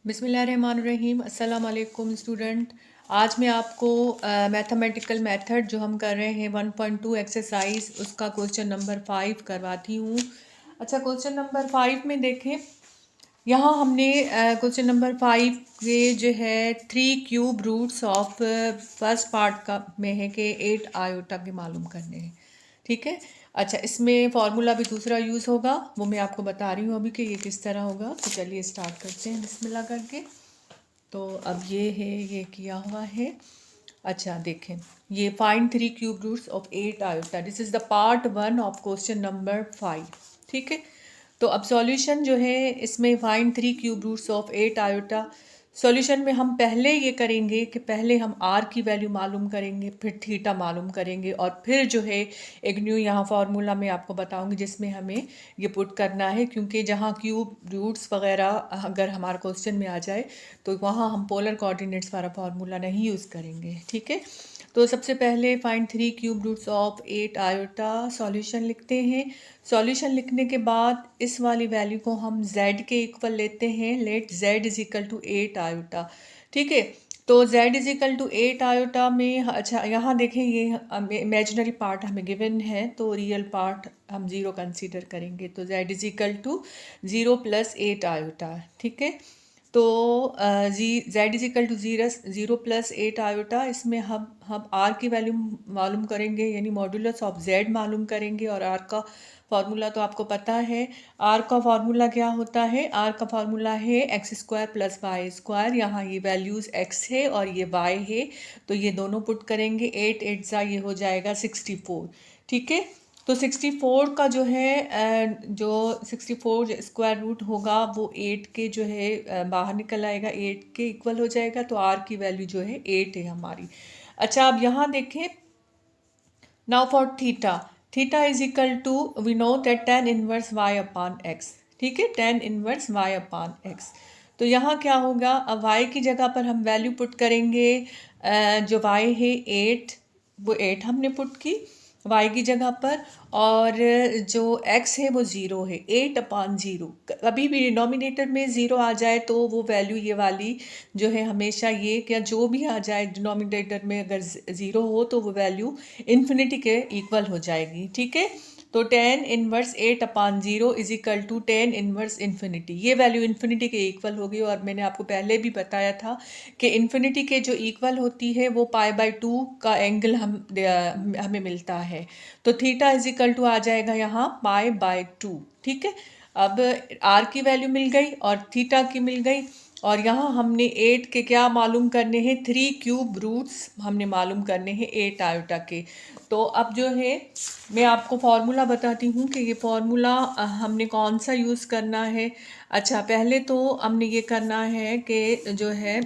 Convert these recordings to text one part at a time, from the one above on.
बिस्मिल्लाहिर्रहमानिर्रहीम। अस्सलाम वालेकुम स्टूडेंट। आज मैं आपको मैथमेटिकल मेथड जो हम कर रहे हैं 1.2 एक्सरसाइज उसका क्वेश्चन नंबर 5 करवाती हूँ। अच्छा, क्वेश्चन नंबर 5 में देखें, यहाँ हमने क्वेश्चन नंबर 5 के जो है 3 cube roots of first part का में है कि 8 आयोटा के मालूम करने हैं। ठीक है। अच्छा, इसमें फार्मूला भी दूसरा यूज़ होगा, वो मैं आपको बता रही हूँ अभी कि ये किस तरह होगा। तो चलिए स्टार्ट करते हैं बिस्मिल्लाह करके। तो अब ये है, ये किया हुआ है। अच्छा देखें, ये find 3 cube roots of 8 iota, this is the part 1 of question number 5। ठीक है। तो अब सॉल्यूशन जो है इसमें find 3 cube roots of 8 iota. Solution में हम पहले ये करेंगे कि पहले हम आर की वैल्यू मालूम करेंगे, फिर थीटा मालूम करेंगे, और फिर जो है एक न्यू यहाँ फार्मूला मैं आपको बताऊंगी जिसमें हमें ये पुट करना है, क्योंकि जहाँ क्यूब रूट्स वगैरह अगर हमारे क्वेश्चन में आ जाए तो वहाँ हम पोलर कोऑर्डिनेट्स वाला फार्मूला नहीं यूज़ करेंगे। ठीक है। तो सबसे पहले find 3 cube roots of 8 iota, solution लिखते हैं। सॉल्यूशन लिखने के बाद इस वाली वैल्यू को हम z के इक्वल लेते हैं। Let z is equal to 8 iota. ठीक है। तो z is equal to 8 iota में, अच्छा यहाँ देखें, ये इमेजिनरी पार्ट हमें गिवन है तो रियल पार्ट हम 0 कंसीडर करेंगे। तो z is equal to 0 plus 8 iota. ठीक है। तो z is equal to 0 plus 8 iota, इसमें हम r की वैल्यू मालूम करेंगे, यानी मॉड्यूलस ऑफ z मालूम करेंगे। और r का फार्मूला तो आपको पता है। r का फार्मूला क्या होता है? r का फार्मूला है x square plus y square. यहाँ ये वैल्यूज़ x है और ये y है, तो ये दोनों पुट करेंगे। 8 8 सा ये हो जाएगा 64। ठीक है। तो 64 का जो है जो 64 स्क्वायर रूट होगा वो 8 के जो है बाहर निकल आएगा, 8 के इक्वल हो जाएगा। तो r की वैल्यू जो है 8 है हमारी। अच्छा, अब यहाँ देखें, now for theta, theta is equal to, we know that tan inverse y upon x। ठीक है, tan inverse y upon x। तो यहाँ क्या होगा, अब y की जगह पर हम वैल्यू पुट करेंगे। जो y है 8, वो 8 हमने पुट की y की जगह पर, और जो x है वो 0 है, 8 अपान 0। कभी भी डिनोमिनेटर में 0 आ जाए तो वो वैल्यू ये वाली जो है हमेशा ये, क्या जो भी आ जाए डिनोमिनेटर में अगर 0 हो तो वो वैल्यू इन्फिनिटी के इक्वल हो जाएगी। ठीक है। तो tan inverse 8 upon 0 is equal to tan inverse infinity, ये वैल्यू इन्फिनिटी के इक्वल होगी। और मैंने आपको पहले भी बताया था कि इन्फिनिटी के जो इक्वल होती है वो π/2 का एंगल हमें मिलता है। तो थीटा इज इक्वल टू आ जाएगा यहाँ π/2। ठीक है। अब r की वैल्यू मिल गई और थीटा की मिल गई, और यहाँ हमने 8 के क्या मालूम करने हैं, 3 क्यूब रूट्स हमने मालूम करने हैं 8 आयोटा के। तो अब जो है मैं आपको फार्मूला बताती हूँ कि ये फार्मूला हमने कौन सा यूज़ करना है। अच्छा, पहले तो हमने ये करना है कि जो है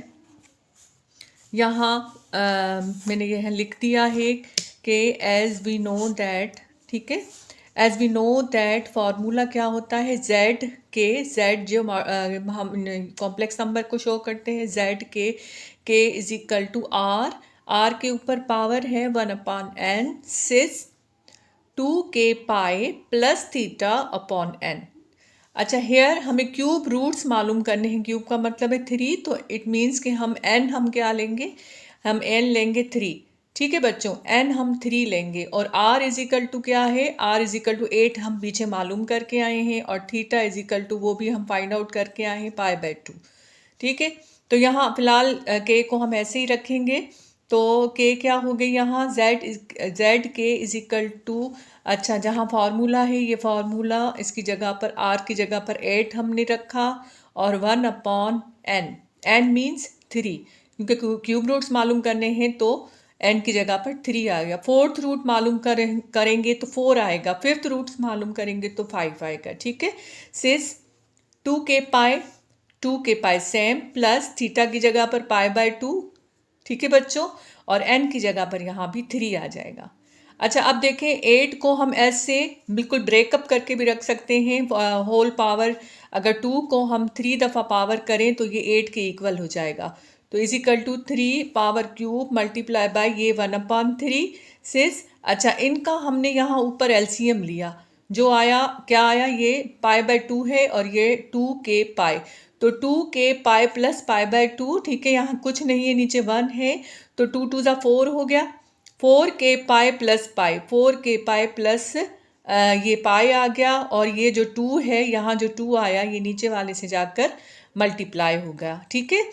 यहाँ मैंने यह लिख दिया है कि एज वी नो दैट, ठीक है, as we know that formula क्या होता है, z के, z जो हम कॉम्प्लेक्स नंबर को शो करते हैं, z के इज इक्वल टू r के ऊपर पावर है 1/n cis 2k pi plus theta upon n। अच्छा, हेयर हमें क्यूब रूट्स मालूम करने हैं। क्यूब का मतलब है 3, तो इट मीन्स कि हम n क्या लेंगे, हम n लेंगे 3। ठीक है बच्चों, n हम 3 लेंगे, और r इज इक्वल टू क्या है, r इज इक्वल टू 8 हम पीछे मालूम करके आए हैं, और थीटा इज इक्वल टू वो भी हम फाइंड आउट करके आए हैं π/2। ठीक है। तो यहाँ फिलहाल k को हम ऐसे ही रखेंगे। तो k क्या हो गई यहाँ, z के इज इक्वल टू, अच्छा जहाँ फार्मूला है ये फार्मूला, इसकी जगह पर r की जगह पर 8 हमने रखा, और 1/n, n मीन्स 3, क्योंकि क्यूब रूट्स मालूम करने हैं तो n की जगह पर 3 आ गया। फोर्थ रूट मालूम करेंगे तो 4 आएगा, फिफ्थ रूट्स मालूम करेंगे तो 5 आएगा। ठीक है। सिस 2k पाई सेम, प्लस थीटा की जगह पर π/2। ठीक है बच्चों, और n की जगह पर यहाँ भी 3 आ जाएगा। अच्छा, अब देखें, 8 को हम ऐसे बिल्कुल ब्रेकअप करके भी रख सकते हैं। होल पावर, अगर 2 को हम 3 दफ़ा पावर करें तो ये 8 के इक्वल हो जाएगा। तो is equal to 3 power cube multiply by ये 1/3 सिस। अच्छा, इनका हमने यहाँ ऊपर एलसीएम लिया, जो आया क्या आया, ये π/2 है और ये 2k पाई। तो 2k pi plus pi by 2, ठीक है, यहाँ कुछ नहीं है, नीचे 1 है, तो 2 2 ज़ा 4 हो गया, 4k पाई प्लस पाई, 4k पाई प्लस ये पाई आ गया, और ये जो 2 है, यहाँ जो 2 आया ये नीचे वाले से जाकर मल्टीप्लाई हो गया, ठीक है।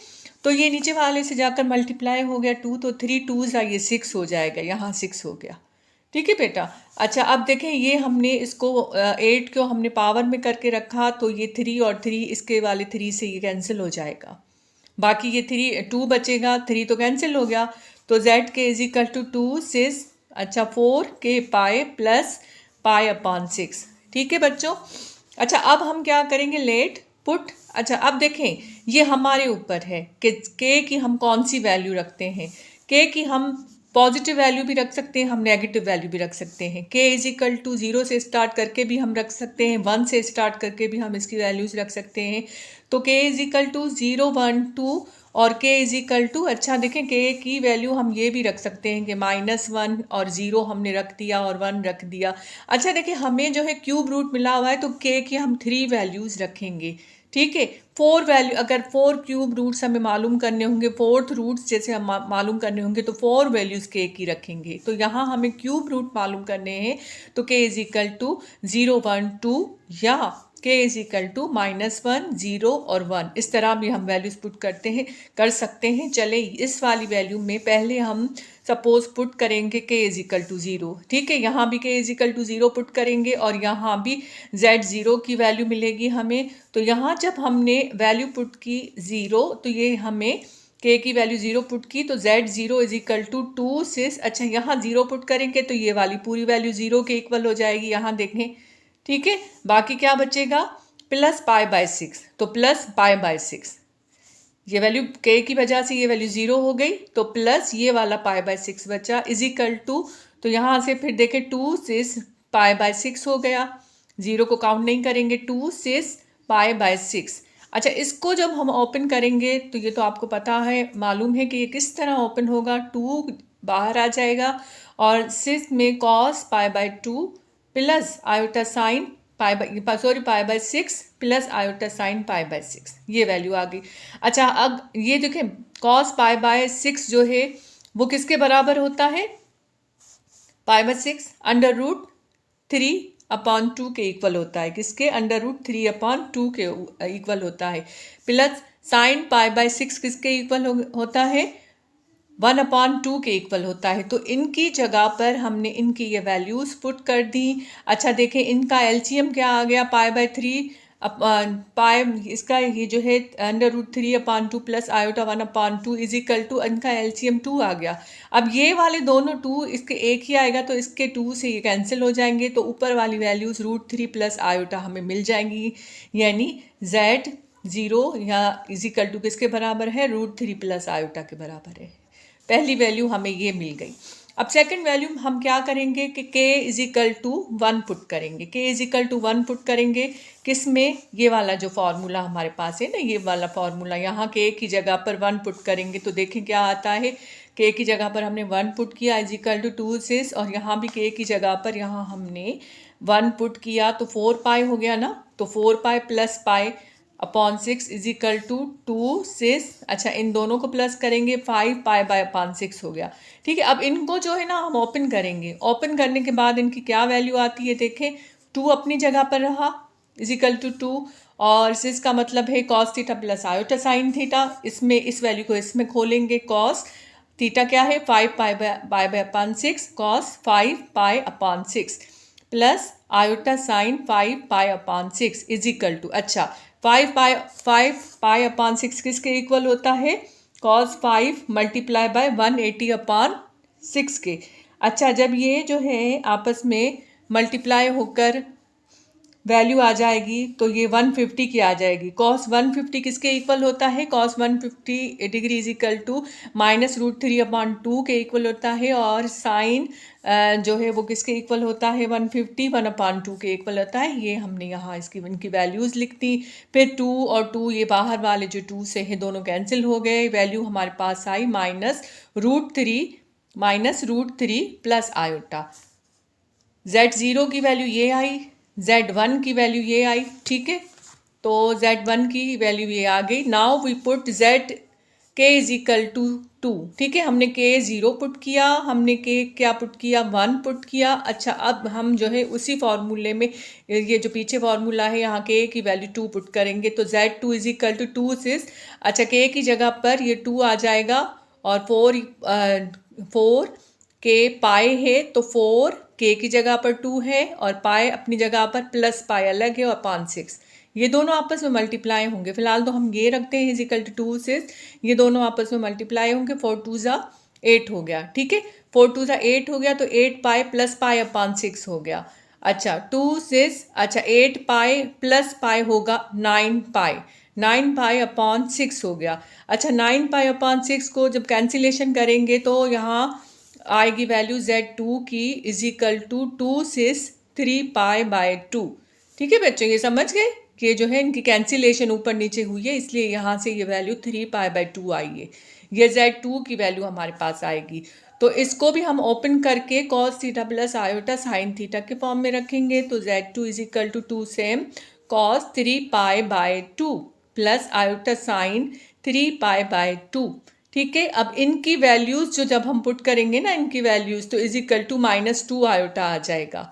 तो ये नीचे वाले से जाकर मल्टीप्लाई हो गया 2, तो 3 2 ये 6 हो जाएगा, यहाँ 6 हो गया, ठीक है बेटा। अच्छा अब देखें, ये हमने इसको 8 को हमने पावर में करके रखा, तो ये 3 और 3 इसके वाले 3 से ये कैंसिल हो जाएगा, बाकी ये 2 बचेगा, 3 तो कैंसिल हो गया, तो z के इज इक्वल टू 2 6, अच्छा 4k पाई प्लस पाई अपॉन 6, ठीक है बच्चों। अच्छा अब हम क्या करेंगे, लेट पुट। अच्छा अब देखें, ये हमारे ऊपर है कि k की हम कौन सी वैल्यू रखते हैं। k की हम पॉजिटिव वैल्यू भी रख सकते हैं, हम नेगेटिव वैल्यू भी रख सकते हैं। k इज इक्वल टू 0 से स्टार्ट करके भी हम रख सकते हैं, 1 से स्टार्ट करके भी हम इसकी वैल्यूज़ रख सकते हैं। तो k इज इक्वल टू 0 1 2 और k इज इक्वल टू, अच्छा देखें k की वैल्यू हम ये भी रख सकते हैं कि -1 और 0 हमने रख दिया और 1 रख दिया। अच्छा देखिए, हमें जो है क्यूब रूट मिला हुआ है, तो k की हम 3 वैल्यूज़ रखेंगे, ठीक है। 4 वैल्यू, अगर 4 क्यूब रूट्स हमें मालूम करने होंगे, 4th रूट्स जैसे हम मालूम करने होंगे, तो 4 वैल्यूज़ k की रखेंगे। तो यहाँ हमें क्यूब रूट मालूम करने हैं, तो k इज इक्वल टू 0 1 2 या k इज इक्वल टू -1 0 और 1, इस तरह भी हम वैल्यूज पुट कर सकते हैं। चले इस वाली वैल्यू में पहले हम सपोज पुट करेंगे k इज इक्वल टू 0, ठीक है, यहाँ भी k is equal to 0 put करेंगे और यहाँ भी z0 की वैल्यू मिलेगी हमें। तो यहाँ जब हमने वैल्यू पुट की 0, तो ये हमें k की वैल्यू 0 पुट की, तो z0 इज इक्वल टू 2 6, अच्छा यहाँ 0 पुट करेंगे तो ये वाली पूरी वैल्यू 0 के इक्वल हो जाएगी, यहाँ देखें, ठीक है। बाकी क्या बचेगा, प्लस पाई बाय 6, तो प्लस पाई बाय 6, ये वैल्यू k की वजह से ये वैल्यू 0 हो गई, तो प्लस ये वाला पाई बाय 6 बचा, इज इक्वल टू, तो यहाँ से फिर देखें 2 6 पाई बाय 6 हो गया, 0 को काउंट नहीं करेंगे, 2 6 पाई बाय 6। अच्छा इसको जब हम ओपन करेंगे, तो ये तो आपको पता है, मालूम है कि ये किस तरह ओपन होगा, 2 बाहर आ जाएगा और 6 में cos pi by 2 plus iota sine pi by 6 plus iota sine pi by 6, ये वैल्यू आ गई। अच्छा अब ये देखें, कॉस पाई बाय 6 जो है वो किसके बराबर होता है, pi by 6 under root 3 upon 2 के इक्वल होता है, किसके, अंडर रूट 3 अपॉन 2 के इक्वल होता है, प्लस साइन पाई बाय 6 किसके इक्वल होता है, 1 अपॉन 2 के इक्वल होता है। तो इनकी जगह पर हमने इनकी ये वैल्यूज़ पुट कर दी। अच्छा देखें, इनका एलसीएम क्या आ गया, पाई बाय 3 पाई, इसका ये जो है under root 3 upon 2 plus iota 1 upon 2 is equal to, इनका एलसीएम 2 आ गया। अब ये वाले दोनों 2 इसके एक ही आएगा, तो इसके 2 से ये कैंसिल हो जाएंगे, तो ऊपर वाली वैल्यूज़ रूट 3 प्लस आयोटा हमें मिल जाएंगी, यानी z0 या इज इक्वल टू किसके बराबर है, रूट 3 प्लस आयोटा के बराबर है। पहली वैल्यू हमें ये मिल गई। अब सेकंड वैल्यू हम क्या करेंगे कि k is equal to 1 put करेंगे, k is equal to 1 put करेंगे किस में, ये वाला जो फार्मूला हमारे पास है ना, ये वाला फार्मूला, यहाँ k की जगह पर 1 पुट करेंगे, तो देखें क्या आता है, k की जगह पर हमने 1 पुट किया इज इक्वल टू 2 6, और यहाँ भी k की जगह पर यहाँ हमने 1 पुट किया, तो 4 पाई हो गया ना, तो 4 pi plus pi upon 6 is equal to 2 6, अच्छा इन दोनों को प्लस करेंगे, 5 पाई बाय अपॉन 6 हो गया, ठीक है। अब इनको जो है ना हम ओपन करेंगे, ओपन करने के बाद इनकी क्या वैल्यू आती है, देखें 2 अपनी जगह पर रहा इज इक्वल टू 2, और 6 का मतलब है cos theta plus iota sine theta, इसमें इस वैल्यू को इसमें खोलेंगे, कॉस थीटा क्या है, 5 pi by upon 6 cos 5 pi upon 6 plus iota sine 5 pi upon 6 is equal to, अच्छा 5 पाई अपॉन 6 किसके इक्वल होता है, कॉस 5 मल्टीप्लाई बाय 180 अपॉन 6 के। अच्छा जब ये जो है आपस में मल्टीप्लाई होकर वैल्यू आ जाएगी, तो ये 150 की आ जाएगी, कॉस 150 किसके इक्वल होता है, cos 150 degree is equal to minus root 3 upon 2 के इक्वल होता है, और साइन जो है वो किसके इक्वल होता है, 150 1 अपॉन 2 के इक्वल होता है। ये हमने यहाँ इसकी इनकी वैल्यूज़ लिख दी, फिर 2 और 2 ये बाहर वाले जो 2 से है दोनों कैंसिल हो गए, वैल्यू हमारे पास आई minus root 3 plus iota, z0 की वैल्यू ये आई, z1 की वैल्यू ये आई, ठीक है। तो z1 की वैल्यू ये आ गई। Now we put z k is equal to 2। ठीक है, हमने k 0 पुट किया, हमने k क्या पुट किया, 1 पुट किया। अच्छा, अब हम जो है उसी फार्मूले में ये जो पीछे फार्मूला है यहाँ k की वैल्यू 2 पुट करेंगे, तो z2 इज इक्वल टू 2 सिस। अच्छा, k की जगह पर ये 2 आ जाएगा और 4 k पाए है, तो 4 k की जगह पर 2 है और पाए अपनी जगह पर प्लस पाए अलग है और 5 6, ये दोनों आपस में मल्टीप्लाई होंगे। फिलहाल तो हम ये रखते हैं इज इक्वल टू 2 से, ये दोनों आपस में मल्टीप्लाई होंगे। 4 2 ज़ा 8 हो गया। ठीक है, 4 2 ज़ा 8 हो गया, तो 8 पाए प्लस पाए अपान 6 हो गया। अच्छा 2 6, अच्छा 8 पाए प्लस पाए होगा 9 पाए, 9 पाए अपॉन 6 हो गया। अच्छा 9 पाए अपॉन 6 को जब कैंसिलेशन करेंगे तो यहाँ आएगी वैल्यू z2 की is equal to 2 6 3 pi by 2। ठीक है बच्चों, ये समझ गए कि जो है इनकी कैंसिलेशन ऊपर नीचे हुई है, इसलिए यहाँ से ये वैल्यू 3 पाई बाय 2 आई है। ये z2 की वैल्यू हमारे पास आएगी। तो इसको भी हम ओपन करके cos theta plus iota sine theta के फॉर्म में रखेंगे। तो z2 is equal to 2 same cos 3 pi by 2 plus iota sine 3 pi by 2। ठीक है, अब इनकी वैल्यूज़ जो जब हम पुट करेंगे ना इनकी वैल्यूज़, तो इज इक्वल टू -2 आयोटा आ जाएगा।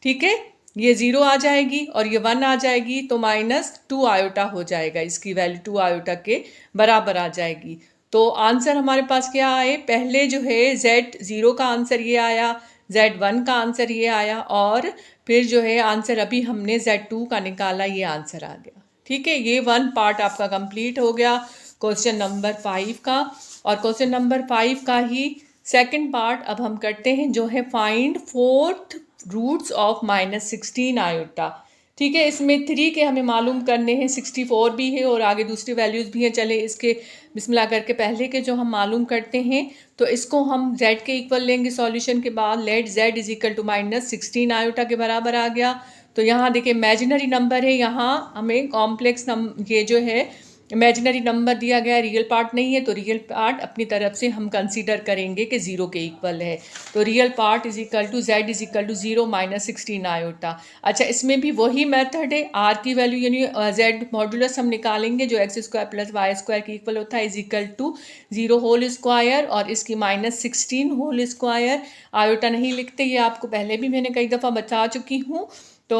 ठीक है, ये 0 आ जाएगी और ये 1 आ जाएगी, तो -2 आयोटा हो जाएगा, इसकी वैल्यू 2 आयोटा के बराबर आ जाएगी। तो आंसर हमारे पास क्या आए, पहले जो है z0 का आंसर ये आया, z1 का आंसर ये आया और फिर जो है आंसर अभी हमने z2 का निकाला, ये आंसर आ गया। ठीक है, ये 1 पार्ट आपका कंप्लीट हो गया क्वेश्चन नंबर 5 का। और क्वेश्चन नंबर 5 का ही सेकंड पार्ट अब हम करते हैं, जो है find 4th roots of -16 iota. ठीक है, इसमें 3 के हमें मालूम करने हैं, 64 भी है और आगे दूसरी वैल्यूज़ भी हैं। चले इसके बिस्मिल्लाह करके पहले के जो हम मालूम करते हैं, तो इसको हम z के इक्वल लेंगे सॉल्यूशन के बाद। Let z is equal to -16 iota के बराबर आ गया। तो यहाँ देखिए इमेजिनरी नंबर है, यहाँ हमें कॉम्प्लेक्स ये जो है इमेजिनरी नंबर दिया गया, रियल पार्ट नहीं है, तो रियल पार्ट अपनी तरफ से हम कंसीडर करेंगे कि 0 के इक्वल है। तो real part is equal to z is equal to 0 -16 iota. अच्छा, इसमें भी वही मेथड है, r की वैल्यू यानी z मॉडुलस हम निकालेंगे जो x² प्लस y² के इक्वल होता है, is equal to 0 whole square और इसकी -16 होल स्क्वायर। आयोटा नहीं लिखते, ये आपको पहले भी मैंने कई दफ़ा बता चुकी हूँ। तो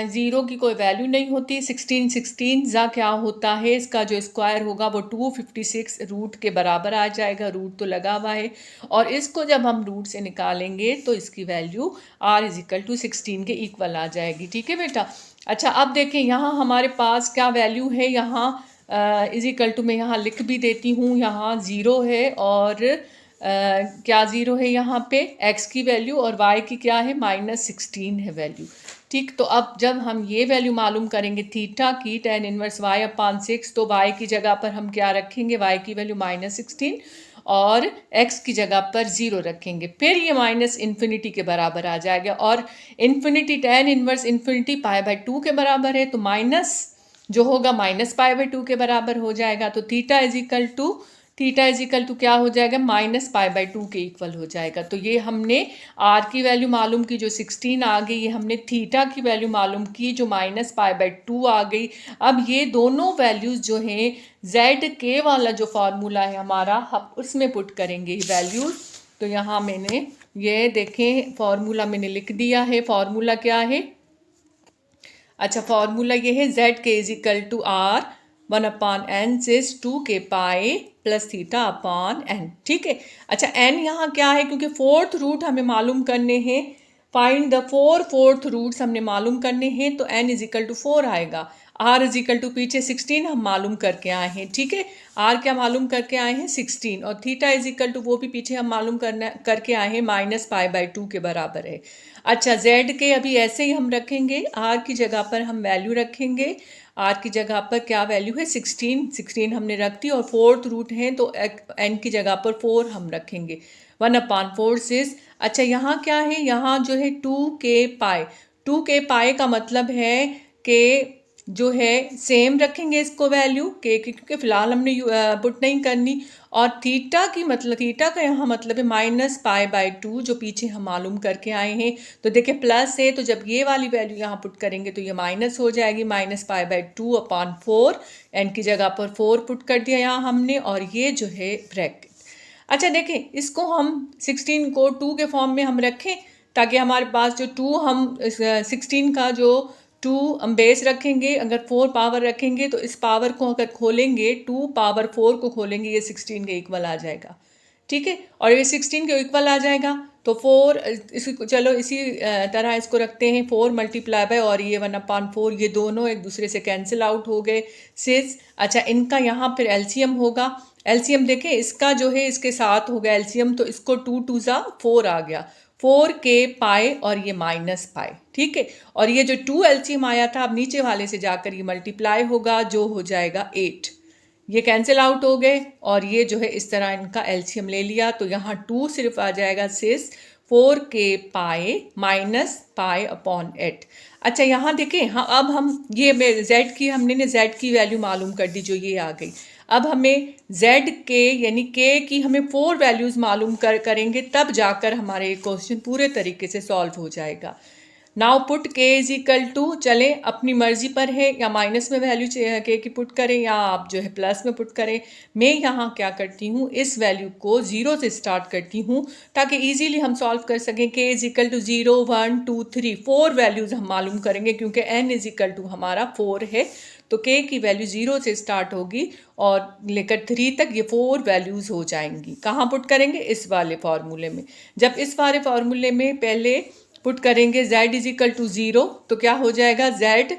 0 की कोई वैल्यू नहीं होती। 16 ज़ा क्या होता है, इसका जो स्क्वायर होगा वो 256 रूट के बराबर आ जाएगा, रूट तो लगा हुआ है। और इसको जब हम रूट से निकालेंगे तो इसकी value r is equal to 16 के इक्वल आ जाएगी। ठीक है बेटा। अच्छा, अब देखें यहाँ हमारे पास क्या वैल्यू है, यहाँ इज इक्वल टू मैं यहाँ लिख भी देती हूँ, यहाँ 0 है और क्या 0 है यहाँ पे x की वैल्यू और y की क्या है -16 है वैल्यू। ठीक, तो अब जब हम ये वैल्यू मालूम करेंगे थीटा की tan इनवर्स y अपान 6, तो y की जगह पर हम क्या रखेंगे, y की वैल्यू -16 और x की जगह पर 0 रखेंगे। फिर ये -इन्फिनिटी के बराबर आ जाएगा और इन्फिनिटी tan इनवर्स इन्फिनिटी π/2 के बराबर है, तो माइनस जो होगा -π/2 के बराबर हो जाएगा। तो थीटा इज इक्वल टू क्या हो जाएगा, -π/2 के इक्वल हो जाएगा। तो ये हमने r की वैल्यू मालूम की जो 16 आ गई, ये हमने थीटा की वैल्यू मालूम की जो -π/2 आ गई। अब ये दोनों वैल्यूज़ जो हैं z वाला जो फार्मूला है हमारा, हम उसमें पुट करेंगे वैल्यूज़। तो यहाँ मैंने ये देखें फार्मूला मैंने लिख दिया है। फार्मूला क्या है, अच्छा फार्मूला ये है z के is equal to r 1/n cis 2k pi plus theta upon n। ठीक है। अच्छा n यहाँ क्या है, क्योंकि 4th रूट हमें मालूम करने हैं, फाइंड द 4th रूट्स हमने मालूम करने हैं, तो n इज इक्वल टू 4 आएगा। r इज इक्वल टू पीछे 16 हम मालूम करके आए हैं। ठीक है, r क्या मालूम करके आए हैं 16 और थीटा इज इक्वल टू वो भी पीछे हम मालूम करके आए हैं -π/2 के बराबर है। अच्छा z के अभी ऐसे ही हम रखेंगे, r की जगह पर हम वैल्यू रखेंगे, r की जगह पर क्या वैल्यू है 16 हमने रख दी और 4th रूट है तो n की जगह पर 4 हम रखेंगे 1/4 सिस। अच्छा यहाँ क्या है, यहाँ जो है 2k पाई का मतलब है कि जो है सेम रखेंगे इसको वैल्यू के की, क्योंकि फ़िलहाल हमने पुट नहीं करनी। और थीटा की मतलब थीटा का यहाँ मतलब है -π/2 जो पीछे हम मालूम करके आए हैं। तो देखिए प्लस है, तो जब ये वाली वैल्यू यहाँ पुट करेंगे तो ये माइनस हो जाएगी, -π/2/4। एन की जगह पर 4 पुट कर दिया यहाँ हमने, और ये जो है ब्रैकेट। अच्छा देखें, इसको हम 16 को 2 के फॉर्म में हम रखें, ताकि हमारे पास जो 2 हम 16 का जो 2 हम बेस रखेंगे, अगर 4 पावर रखेंगे तो इस पावर को अगर खोलेंगे 2 पावर 4 को खोलेंगे, ये 16 के इक्वल आ जाएगा। ठीक है, और ये 16 के इक्वल आ जाएगा। तो 4 इसको चलो इसी तरह इसको रखते हैं 4 मल्टीप्लाई बाय, और ये 1/4, ये दोनों एक दूसरे से कैंसिल आउट हो गए 6। अच्छा, इनका यहाँ फिर एलसीएम होगा। एलसीएम देखें, इसका जो है इसके साथ होगा एलसीएम, तो इसको 2 2 4 आ गया, 4 के पाए और ये माइनस पाए। ठीक है, और ये जो 2 एलसीएम आया था, अब नीचे वाले से जाकर ये मल्टीप्लाई होगा, जो हो जाएगा 8। ये कैंसिल आउट हो गए, और ये जो है इस तरह इनका एलसीएम ले लिया, तो यहाँ 2 सिर्फ आ जाएगा 6, 4 के पाए माइनस π/8। अच्छा यहाँ देखें, हाँ अब हम ये जेड की हमने ने जेड की वैल्यू मालूम कर दी, जो ये आ गई। अब हमें जेड के यानी के की हमें 4 वैल्यूज़ मालूम करेंगे, तब जाकर हमारे क्वेश्चन पूरे तरीके से सॉल्व हो जाएगा। नाउ पुट के इज इक्वल टू, चले अपनी मर्जी पर है, या माइनस में वैल्यू के की पुट करें, या आप जो है प्लस में पुट करें। मैं यहाँ क्या करती हूँ, इस वैल्यू को 0 से स्टार्ट करती हूँ, ताकि इजीली हम सॉल्व कर सकें। के इज इक्वल टू 0 1 2 3 4 वैल्यूज़ हम मालूम करेंगे, क्योंकि n इज इक्वल टू हमारा 4 है। तो के की वैल्यू 0 से स्टार्ट होगी और लेकर 3 तक ये 4 वैल्यूज़ हो जाएंगी। कहाँ पुट करेंगे, इस वाले फार्मूले में। जब इस वाले फार्मूले में पहले पुट करेंगे z इज इक्वल टू 0, तो क्या हो जाएगा, z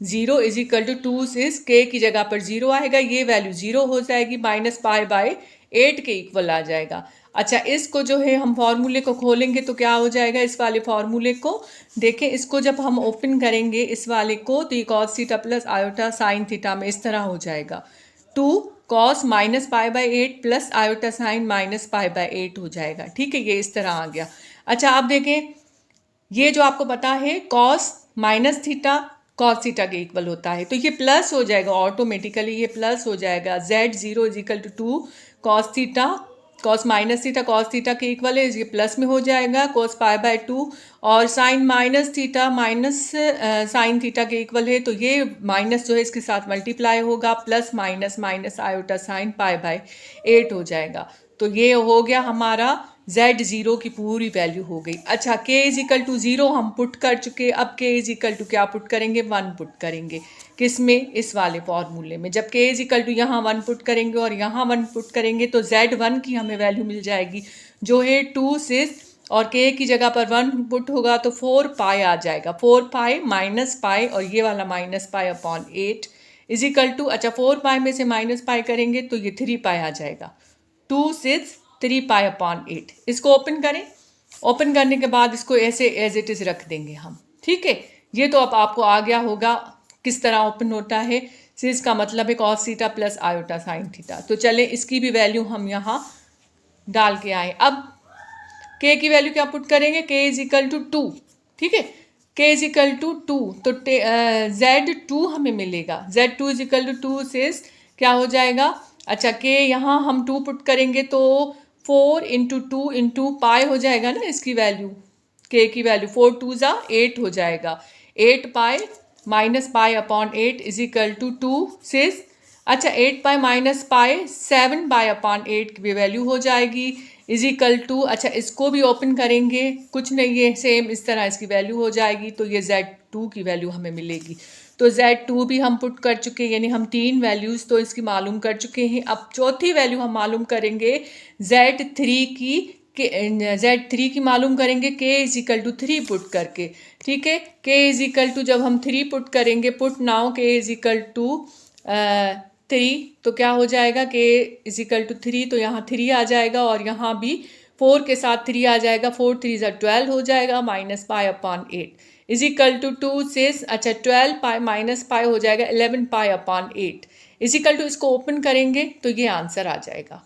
0 इज इक्वल टू 2 6, के की जगह पर 0 आएगा, ये वैल्यू 0 हो जाएगी, -π/8 के इक्वल आ जाएगा। अच्छा, इसको जो है हम फार्मूले को खोलेंगे तो क्या हो जाएगा, इस वाले फार्मूले को देखें, इसको जब हम ओपन करेंगे इस वाले को, तो ये cos theta plus iota sine theta में इस तरह हो जाएगा। 2 cos -π/8 प्लस आयोटा साइन -π/8 हो जाएगा। ठीक है, ये इस तरह आ गया। अच्छा, आप देखें, ये जो आपको पता है cos minus theta cos theta के इक्वल होता है, तो ये प्लस हो जाएगा ऑटोमेटिकली, ये प्लस हो जाएगा। z0 is equal to 2 cos theta, cos minus theta cos theta के इक्वल है, ये प्लस में हो जाएगा cos π/2, और sine minus theta minus sine theta के इक्वल है, तो ये माइनस जो है इसके साथ मल्टीप्लाई होगा, plus minus minus iota sine π/8 हो जाएगा। तो ये हो गया हमारा z0 की पूरी वैल्यू हो गई। अच्छा, k इज इक्वल टू 0 हम पुट कर चुके, अब k इज इक्वल टू क्या पुट करेंगे, 1 पुट करेंगे। किस में, इस वाले फॉर्मूले में। जब k इज इक्वल टू यहाँ 1 पुट करेंगे और यहाँ 1 पुट करेंगे, तो z1 की हमें वैल्यू मिल जाएगी, जो है 2 6, और k की जगह पर 1 पुट होगा तो 4 पाई आ जाएगा, 4 पाई माइनस पाई, और ये वाला -π/8 इज इक्वल टू, अच्छा 4 पाई में से माइनस पाई करेंगे तो ये 3 पाई आ जाएगा, 2 6 3 π/8। इसको ओपन करें, ओपन करने के बाद इसको ऐसे एज इट इज़ रख देंगे हम। ठीक है, ये तो अब आपको आ गया होगा किस तरह ओपन होता है। सिस का मतलब है cos theta plus iota sine theta. तो चले इसकी भी वैल्यू हम यहाँ डाल के आए। अब k की वैल्यू क्या पुट करेंगे, k इज इक्वल टू 2। ठीक है, k इज इक्वल टू 2, तो z2 हमें मिलेगा, z2 इज इक्वल टू 2 से क्या हो जाएगा। अच्छा, k यहाँ हम 2 पुट करेंगे तो 4 इंटू 2 इंटू पाई हो जाएगा ना, इसकी वैल्यू k की वैल्यू 4 2 8 हो जाएगा, 8 pi minus π/8 is equal to 2 6। अच्छा, 8 पाई माइनस पाई 7 π/8 की भी वैल्यू हो जाएगी, इज इक्वल टू, अच्छा इसको भी ओपन करेंगे, कुछ नहीं है सेम इस तरह इसकी वैल्यू हो जाएगी, तो ये z2 की वैल्यू हमें मिलेगी। तो z2 भी हम पुट कर चुके हैं, यानी हम 3 वैल्यूज़ तो इसकी मालूम कर चुके हैं। अब चौथी वैल्यू हम मालूम करेंगे z3 की, z3 की मालूम करेंगे k is equal to 3 put करके। ठीक है, k इज इक्वल टू जब हम 3 पुट करेंगे, put now k is equal to 3, तो क्या हो जाएगा, k इज इक्वल टू 3, तो यहाँ 3 आ जाएगा, और यहाँ भी 4 के साथ 3 आ जाएगा, 4 3 12 हो जाएगा, माइनस π/8 इज इक्वल टू 2 6। अच्छा, 12 पाई माइनस पाई हो जाएगा 11 π/8 इज इक्वल टू, इसको ओपन करेंगे तो ये आंसर आ जाएगा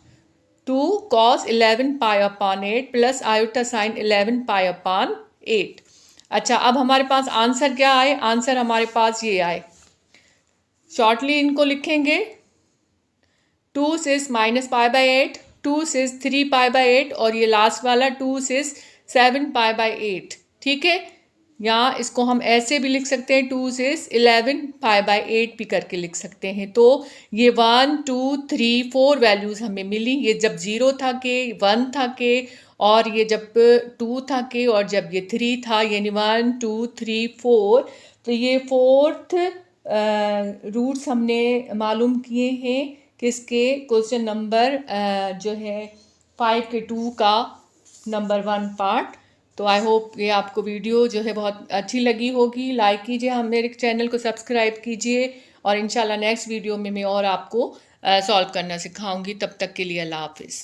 2 cos 11 π/8 प्लस आयोटा साइन 11 π/8। अच्छा, अब हमारे पास आंसर क्या आए, आंसर हमारे पास ये आए शॉर्टली इनको लिखेंगे। 2 6 minus pi by 8, 2 6 3 pi by 8 और ये लास्ट वाला 2 6 7 पाई बाई 8। ठीक है, या इसको हम ऐसे भी लिख सकते हैं 2 6 11 पाई बाई 8 भी करके लिख सकते हैं। तो ये 1 2 3 4 वैल्यूज़ हमें मिली। ये जब 0 था के, 1 था के, और ये जब 2 था के, और जब ये 3 था, यानी 1 2 3 4। तो ये फोर्थ रूट्स हमने मालूम किए हैं किसके, क्वेश्चन नंबर जो है 5 के 2 का नंबर 1 पार्ट। तो आई होप ये आपको वीडियो जो है बहुत अच्छी लगी होगी। लाइक कीजिए, हम मेरे चैनल को सब्सक्राइब कीजिए, और इंशाल्लाह नेक्स्ट वीडियो में मैं और आपको सॉल्व करना सिखाऊंगी। तब तक के लिए अल्लाह हाफिज़।